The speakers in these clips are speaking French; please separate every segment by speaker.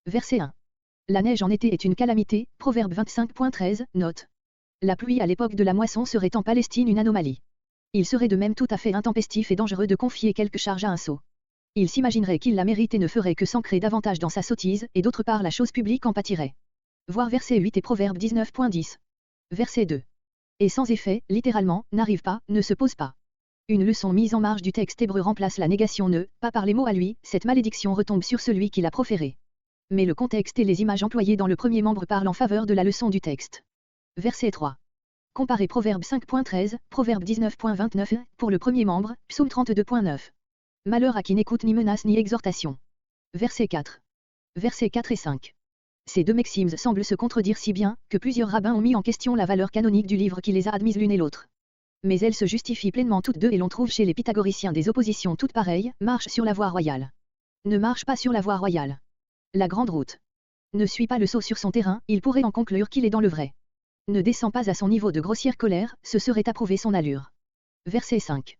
Speaker 1: Verset 1. La neige en été est une calamité, Proverbe 25.13, note. La pluie à l'époque de la moisson serait en Palestine une anomalie. Il serait de même tout à fait intempestif et dangereux de confier quelque charge à un sot. Il s'imaginerait qu'il la mérite et ne ferait que s'ancrer davantage dans sa sottise, et d'autre part la chose publique en pâtirait. Voir verset 8 et Proverbe 19.10. Verset 2. Et sans effet, littéralement, n'arrive pas, ne se pose pas. Une leçon mise en marge du texte hébreu remplace la négation ne, pas par les mots à lui, cette malédiction retombe sur celui qui l'a proférée. Mais le contexte et les images employées dans le premier membre parlent en faveur de la leçon du texte. Verset 3. Comparez Proverbe 5.13, Proverbe 19.29, pour le premier membre, Psaume 32.9. Malheur à qui n'écoute ni menace ni exhortation. Verset 4. Versets 4 et 5. Ces deux maximes semblent se contredire si bien, que plusieurs rabbins ont mis en question la valeur canonique du livre qui les a admises l'une et l'autre. Mais elles se justifient pleinement toutes deux et l'on trouve chez les pythagoriciens des oppositions toutes pareilles, marche sur la voie royale. Ne marche pas sur la voie royale. La grande route. Ne suit pas le sot sur son terrain, il pourrait en conclure qu'il est dans le vrai. Ne descend pas à son niveau de grossière colère, ce serait approuver son allure. Verset 5.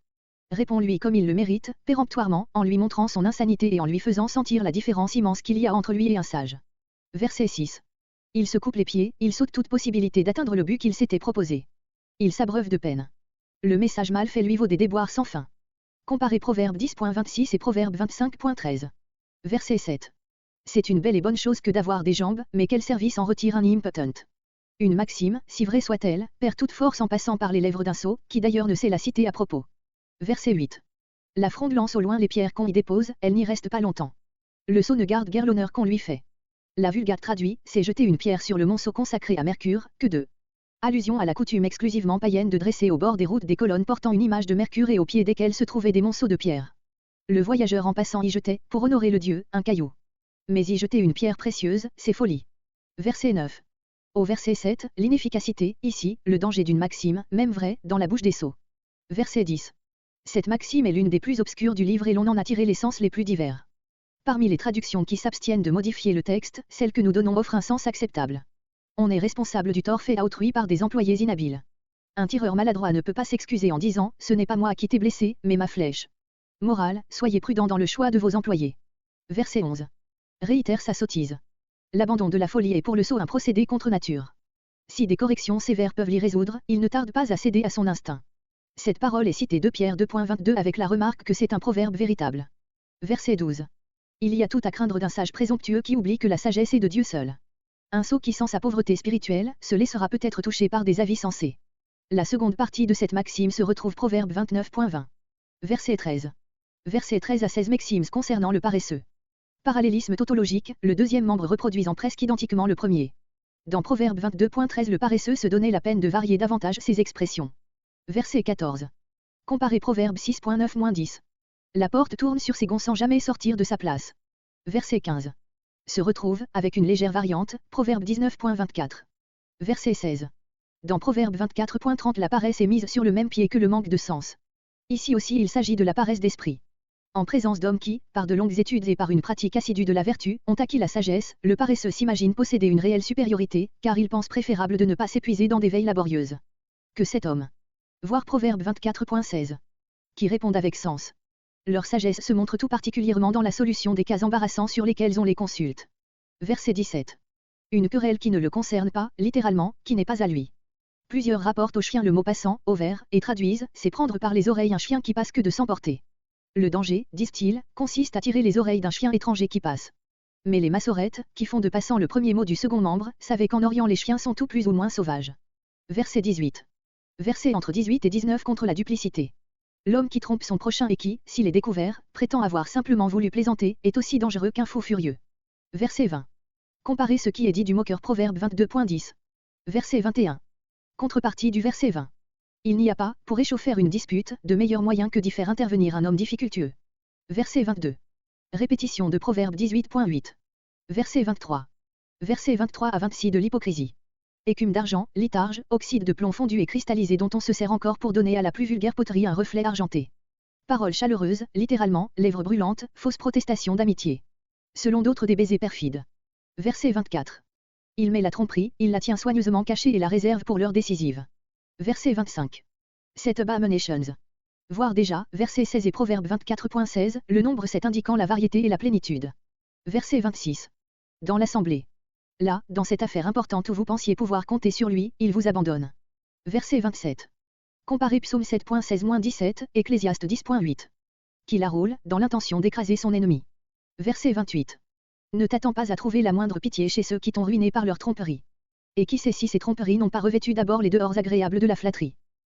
Speaker 1: Réponds-lui comme il le mérite, péremptoirement, en lui montrant son insanité et en lui faisant sentir la différence immense qu'il y a entre lui et un sage. Verset 6. Il se coupe les pieds, il saute toute possibilité d'atteindre le but qu'il s'était proposé. Il s'abreuve de peine. Le message mal fait lui vaut des déboires sans fin. Comparez Proverbe 10.26 et Proverbe 25.13. Verset 7. C'est une belle et bonne chose que d'avoir des jambes, mais quel service en retire un impotent. Une maxime, si vraie soit-elle, perd toute force en passant par les lèvres d'un sot, qui d'ailleurs ne sait la citer à propos. Verset 8. La fronde lance au loin les pierres qu'on y dépose, elle n'y reste pas longtemps. Le sot ne garde guère l'honneur qu'on lui fait. La Vulgate traduit, c'est jeter une pierre sur le monceau consacré à Mercure, que de. Allusion à la coutume exclusivement païenne de dresser au bord des routes des colonnes portant une image de Mercure et au pied desquelles se trouvaient des monceaux de pierre. Le voyageur en passant y jetait, pour honorer le dieu, un caillou. Mais y jeter une pierre précieuse, c'est folie. Verset 9. Au verset 7, l'inefficacité, ici, le danger d'une maxime, même vraie, dans la bouche des sots. Verset 10. Cette maxime est l'une des plus obscures du livre et l'on en a tiré les sens les plus divers. Parmi les traductions qui s'abstiennent de modifier le texte, celle que nous donnons offre un sens acceptable. On est responsable du tort fait à autrui par des employés inhabiles. Un tireur maladroit ne peut pas s'excuser en disant « Ce n'est pas moi qui t'ai blessé, mais ma flèche ». Morale, soyez prudent dans le choix de vos employés. Verset 11. Réitère sa sottise. L'abandon de la folie est pour le sot un procédé contre nature. Si des corrections sévères peuvent l'y résoudre, il ne tarde pas à céder à son instinct. Cette parole est citée 2 Pierre 2.22 avec la remarque que c'est un proverbe véritable. Verset 12. Il y a tout à craindre d'un sage présomptueux qui oublie que la sagesse est de Dieu seul. Un sot qui sent sa pauvreté spirituelle, se laissera peut-être toucher par des avis sensés. La seconde partie de cette maxime se retrouve Proverbe 29.20. Verset 13. Verset 13 à 16 maximes concernant le paresseux. Parallélisme tautologique, le deuxième membre reproduisant presque identiquement le premier. Dans Proverbe 22.13 le paresseux se donnait la peine de varier davantage ses expressions. Verset 14. Comparez Proverbe 6.9-10. La porte tourne sur ses gonds sans jamais sortir de sa place. Verset 15. Se retrouve, avec une légère variante, Proverbe 19.24. Verset 16. Dans Proverbe 24.30 la paresse est mise sur le même pied que le manque de sens. Ici aussi il s'agit de la paresse d'esprit. En présence d'hommes qui, par de longues études et par une pratique assidue de la vertu, ont acquis la sagesse, le paresseux s'imagine posséder une réelle supériorité, car il pense préférable de ne pas s'épuiser dans des veilles laborieuses. Que cet homme. Voir Proverbe 24.16. Qui répondent avec sens. Leur sagesse se montre tout particulièrement dans la solution des cas embarrassants sur lesquels on les consulte. Verset 17. Une querelle qui ne le concerne pas, littéralement, qui n'est pas à lui. Plusieurs rapportent au chien le mot passant, ovaire, et traduisent, c'est prendre par les oreilles un chien qui passe que de s'emporter. Le danger, disent-ils, consiste à tirer les oreilles d'un chien étranger qui passe. Mais les massorettes, qui font de passant le premier mot du second membre, savaient qu'en Orient les chiens sont tout plus ou moins sauvages. Verset 18. Verset entre 18 et 19 contre la duplicité. L'homme qui trompe son prochain et qui, s'il est découvert, prétend avoir simplement voulu plaisanter, est aussi dangereux qu'un fou furieux. Verset 20. Comparez ce qui est dit du moqueur Proverbe 22.10. Verset 21. Contrepartie du verset 20. Il n'y a pas, pour échauffer une dispute, de meilleur moyen que d'y faire intervenir un homme difficultueux. Verset 22. Répétition de Proverbe 18.8. Verset 23. Verset 23 à 26 de l'hypocrisie. Écume d'argent, litharge, oxyde de plomb fondu et cristallisé dont on se sert encore pour donner à la plus vulgaire poterie un reflet argenté. Paroles chaleureuses, littéralement, lèvres brûlantes, fausse protestation d'amitié. Selon d'autres des baisers perfides. Verset 24. Il met la tromperie, il la tient soigneusement cachée et la réserve pour l'heure décisive. Verset 25. Set abominations. Voir déjà, verset 16 et Proverbe 24.16, le nombre 7 indiquant la variété et la plénitude. Verset 26. Dans l'assemblée. Là, dans cette affaire importante où vous pensiez pouvoir compter sur lui, il vous abandonne. Verset 27. Comparez Psaume 7.16-17, Ecclésiaste 10.8. Qui la roule, dans l'intention d'écraser son ennemi. Verset 28. Ne t'attends pas à trouver la moindre pitié chez ceux qui t'ont ruiné par leur tromperie. Et qui sait si ces tromperies n'ont pas revêtu d'abord les dehors agréables de la flatterie.